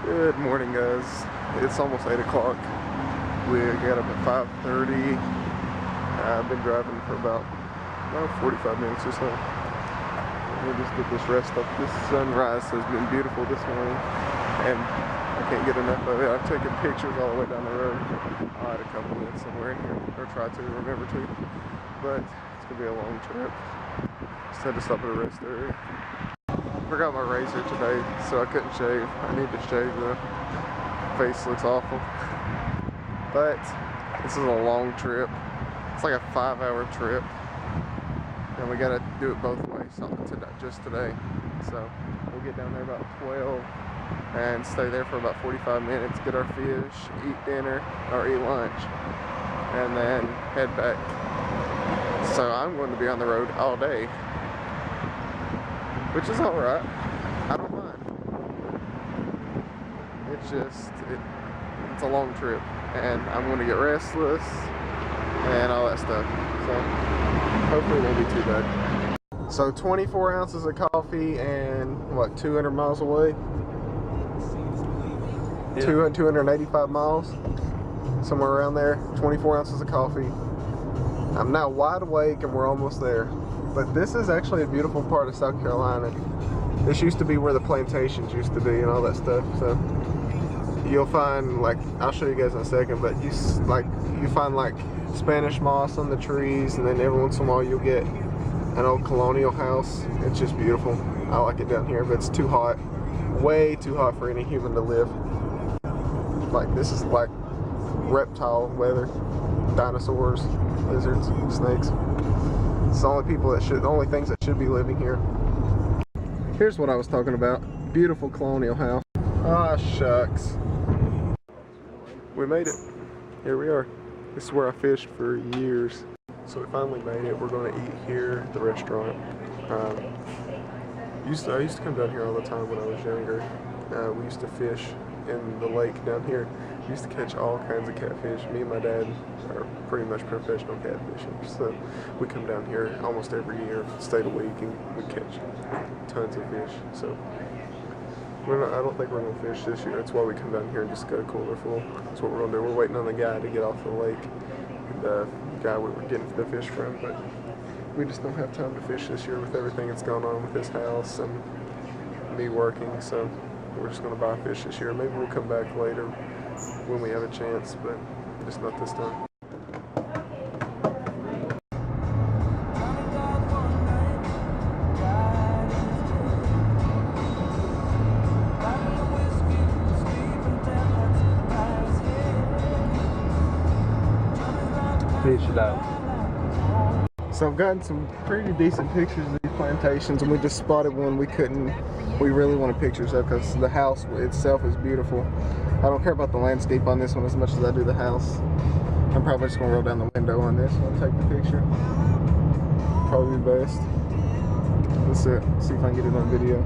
Good morning, guys. It's almost 8 o'clock. We got up at 5:30. I've been driving for about 45 minutes or so. We'll just get this rest up. This sunrise has been beautiful this morning, and I can't get enough of it. I've taken pictures all the way down the road. I'll add a couple minutes somewhere in here, or try to remember to. But it's gonna be a long trip. Just had to stop at a rest area. Forgot my razor today, so I couldn't shave. I need to shave though. Face looks awful. But this is a long trip. It's like a 5-hour trip. And we gotta do it both ways just today. So we'll get down there about 12 and stay there for about 45 minutes, get our fish, eat dinner, or eat lunch, and then head back. So I'm going to be on the road all day, which is alright. I don't mind. It's just, it's a long trip, and I'm going to get restless and all that stuff. So hopefully it won't be too bad. So 24 ounces of coffee and what, 200 miles away? Yeah. 285 miles, somewhere around there. 24 ounces of coffee. I'm now wide awake and we're almost there. But this is actually a beautiful part of South Carolina. This used to be where the plantations used to be and all that stuff. So you'll find, like, I'll show you guys in a second, but you find like Spanish moss on the trees, and then every once in a while you'll get an old colonial house. It's just beautiful. I like it down here, but it's too hot. Way too hot for any human to live. Like, this is like reptile weather. Dinosaurs, lizards, snakes. It's the only things that should be living here. Here's what I was talking about. Beautiful colonial house. Ah, shucks. We made it. Here we are. This is where I fished for years. So we finally made it. We're going to eat here at the restaurant. I used to come down here all the time when I was younger. We used to fish in the lake down here. We used to catch all kinds of catfish. Me and my dad are pretty much professional catfishers, so we come down here almost every year, stay a week, and we catch tons of fish. So I don't think we're going to fish this year. That's why we come down here and just get a cooler full. That's what we're going to do. We're waiting on the guy to get off the lake, and the guy we were getting the fish from, but we just don't have time to fish this year with everything that's going on with this house and me working, so we're just going to buy fish this year. Maybe we'll come back later when we have a chance, but just not this time. Fish it out. So I've gotten some pretty decent pictures of these plantations, and we just spotted one we really wanted pictures of because the house itself is beautiful. I don't care about the landscape on this one as much as I do the house. I'm probably just going to roll down the window on this one, take the picture. Probably best. Let's see if I can get it on video.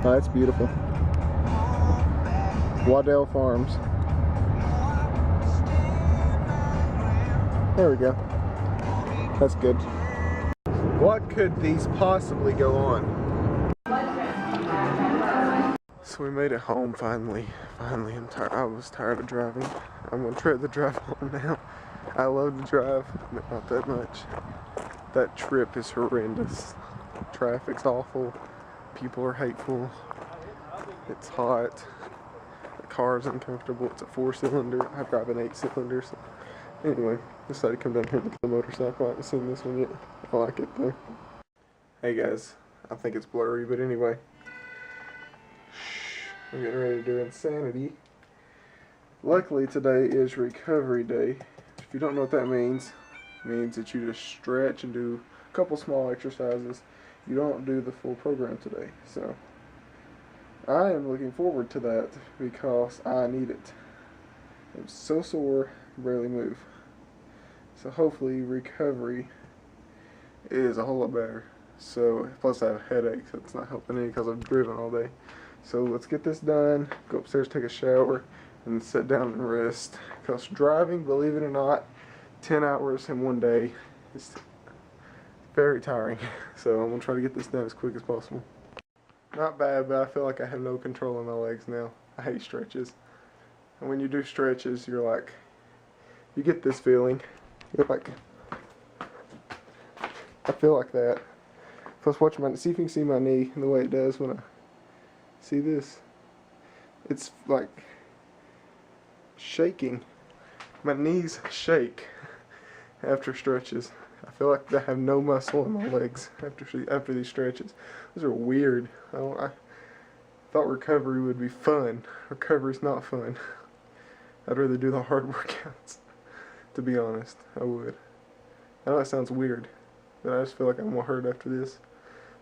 Oh, that's beautiful. Waddell Farms. There we go. That's good. What could these possibly go on? So we made it home finally. Finally, I'm tired. I was tired of driving. I'm gonna try to drive home now. I love to drive, but not that much. That trip is horrendous. Traffic's awful. People are hateful. It's hot. The car's uncomfortable. It's a 4-cylinder. I drive an 8-cylinder. So anyway, decided to come down here and look at the motorcycle. I haven't seen this one yet. I like it though. Hey guys, I think it's blurry, but anyway. I'm getting ready to do insanity. Luckily today is recovery day. If you don't know what that means, it means that you just stretch and do a couple small exercises. You don't do the full program today. So I am looking forward to that because I need it. I'm so sore, barely move. So hopefully recovery is a whole lot better. So plus I have a headache, so it's not helping any because I've driven all day. So let's get this done, go upstairs, take a shower, and sit down and rest. Because driving, believe it or not, 10 hours in one day is very tiring. So I'm gonna try to get this done as quick as possible. Not bad, but I feel like I have no control in my legs now. I hate stretches. And when you do stretches, you're like, you get this feeling. You're like, I feel like that. Plus, watch my, see if you can see my knee and the way it does when I see this. It's like shaking. My knees shake after stretches. I feel like I have no muscle in my legs after these stretches. Those are weird. I thought recovery would be fun. Recovery's not fun. I'd rather do the hard workouts. To be honest, I would. I know that sounds weird, but I just feel like I'm gonna hurt after this.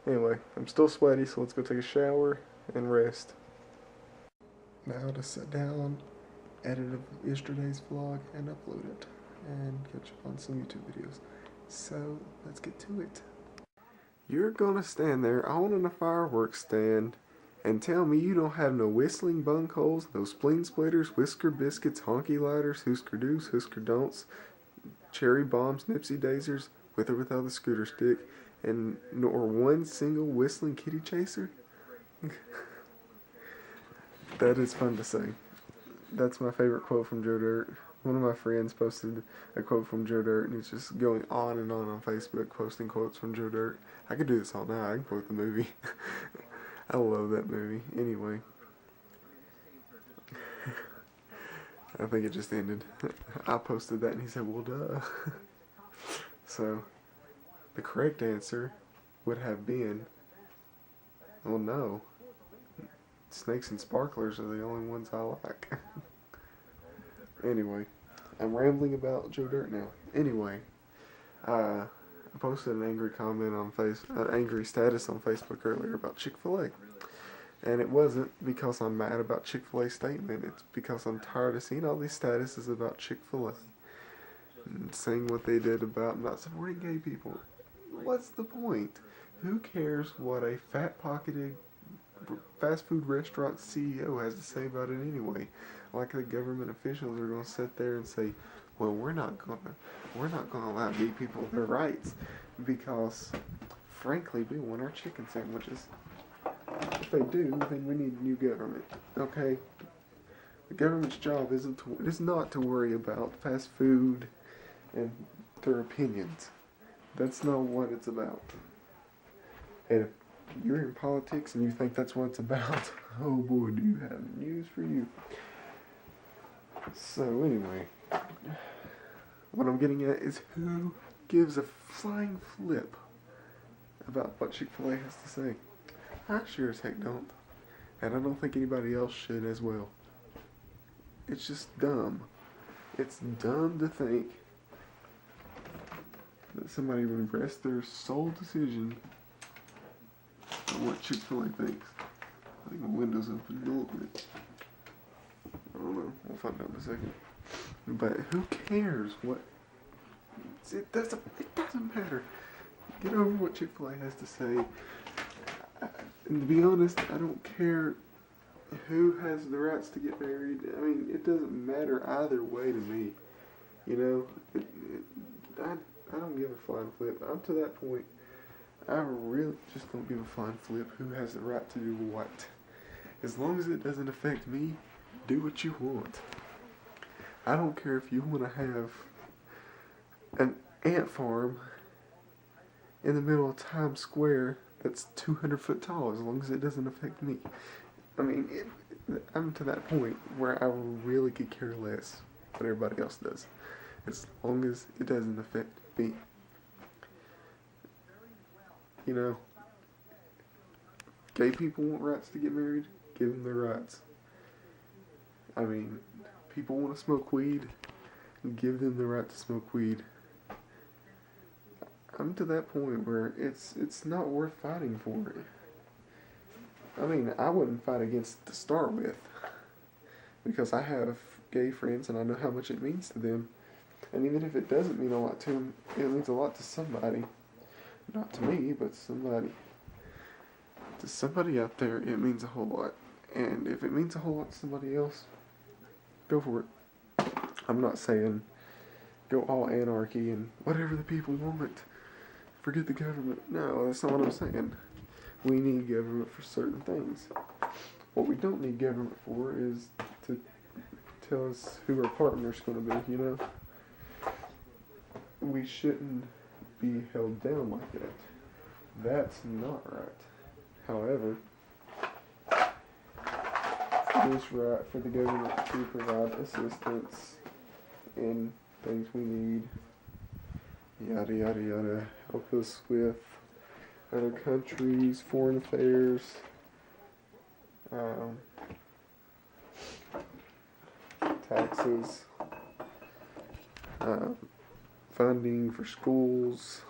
Anyway, I'm still sweaty, so let's go take a shower and rest. Now to sit down, edit yesterday's vlog, and upload it, and catch up on some YouTube videos. So, let's get to it. You're gonna stand there owning a fireworks stand and tell me you don't have no whistling bunk holes, no spleen splitters, whisker biscuits, honky lighters, Husker do's, Husker don'ts, cherry bombs, Nipsey daisers, with or without the scooter stick, and nor one single whistling kitty chaser? That is fun to say. That's my favorite quote from Joe Dirt. One of my friends posted a quote from Joe Dirt, and he's just going on and on Facebook posting quotes from Joe Dirt. I could do this all night. I can quote the movie. I love that movie. Anyway. I think it just ended. I posted that and he said, well, duh. So, the correct answer would have been, well, no. Snakes and sparklers are the only ones I like. Anyway, I'm rambling about Joe Dirt now. Anyway, I posted an angry comment on an angry status on Facebook earlier about Chick-fil-A. And it wasn't because I'm mad about Chick-fil-A's statement. It's because I'm tired of seeing all these statuses about Chick-fil-A. And saying what they did about not supporting gay people. What's the point? Who cares what a fat-pocketed fast food restaurant CEO has to say about it anyway? Like the government officials are going to sit there and say, well, we're not going to allow gay people their rights because, frankly, we want our chicken sandwiches. If they do, then we need a new government. Okay? The government's job is not to worry about fast food and their opinions. That's not what it's about. And if you're in politics and you think that's what it's about, oh boy, do you have news for you. So anyway, what I'm getting at is who gives a flying flip about what Chick-fil-A has to say? I sure as heck don't. And I don't think anybody else should as well. It's just dumb. It's dumb to think that somebody would rest their sole decision on what Chick-fil-A thinks. I think my window's open a little bit. I don't know. We'll find out in a second. But who cares what? It doesn't matter. Get over what Chick-fil-A has to say. And to be honest, I don't care who has the rights to get married. I mean, it doesn't matter either way to me. You know, I don't give a flying flip. I'm to that point. I really just don't give a flying flip who has the right to do what. As long as it doesn't affect me, do what you want. I don't care if you want to have an ant farm in the middle of Times Square that's 200 foot tall, as long as it doesn't affect me. I mean, I'm to that point where I really could care less what everybody else does, as long as it doesn't affect me. You know, gay people want rights to get married, give them their rights. I mean, people want to smoke weed, give them the right to smoke weed. I'm to that point where it's not worth fighting for it. I mean, I wouldn't fight against to start with, because I have gay friends and I know how much it means to them. And even if it doesn't mean a lot to them, it means a lot to somebody. Not to me, but somebody. To somebody out there, it means a whole lot. And if it means a whole lot to somebody else, go for it. I'm not saying go all anarchy and whatever the people want. forget the government. No, that's not what I'm saying. We need government for certain things. What we don't need government for is to tell us who our partner's going to be, you know? We shouldn't be held down like that. That's not right. However, it is right for the government to provide assistance in things we need, yada yada yada, help us with other countries, foreign affairs, taxes, funding for schools,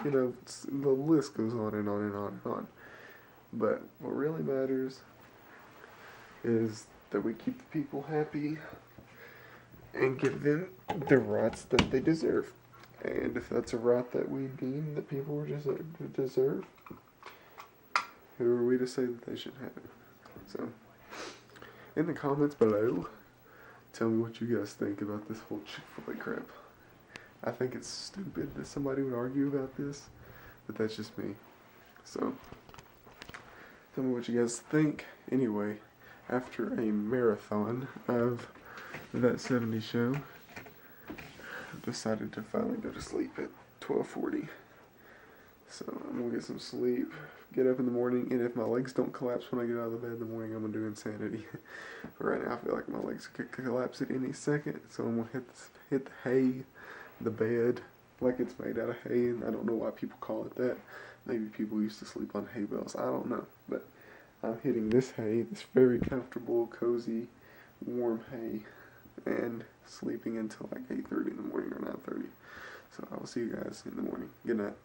you know, the list goes on and on and on and on. But what really matters is that we keep the people happy and give them the rights that they deserve. And if that's a right that we deem that people deserve, who are we to say that they should have it? So, in the comments below, tell me what you guys think about this whole Chick-fil-A crap. I think it's stupid that somebody would argue about this, but that's just me. So, tell me what you guys think. Anyway, after a marathon of That 70s Show, I decided to finally go to sleep at 12:40. So I'm going to get some sleep, get up in the morning, and if my legs don't collapse when I get out of the bed in the morning, I'm going to do insanity. But right now I feel like my legs could collapse at any second, so I'm going to hit the hay, the bed, like it's made out of hay, and I don't know why people call it that. Maybe people used to sleep on hay bales, I don't know. But I'm hitting this hay, this very comfortable, cozy, warm hay, and sleeping until like 8:30 in the morning or 9:30. So I will see you guys in the morning. Good night.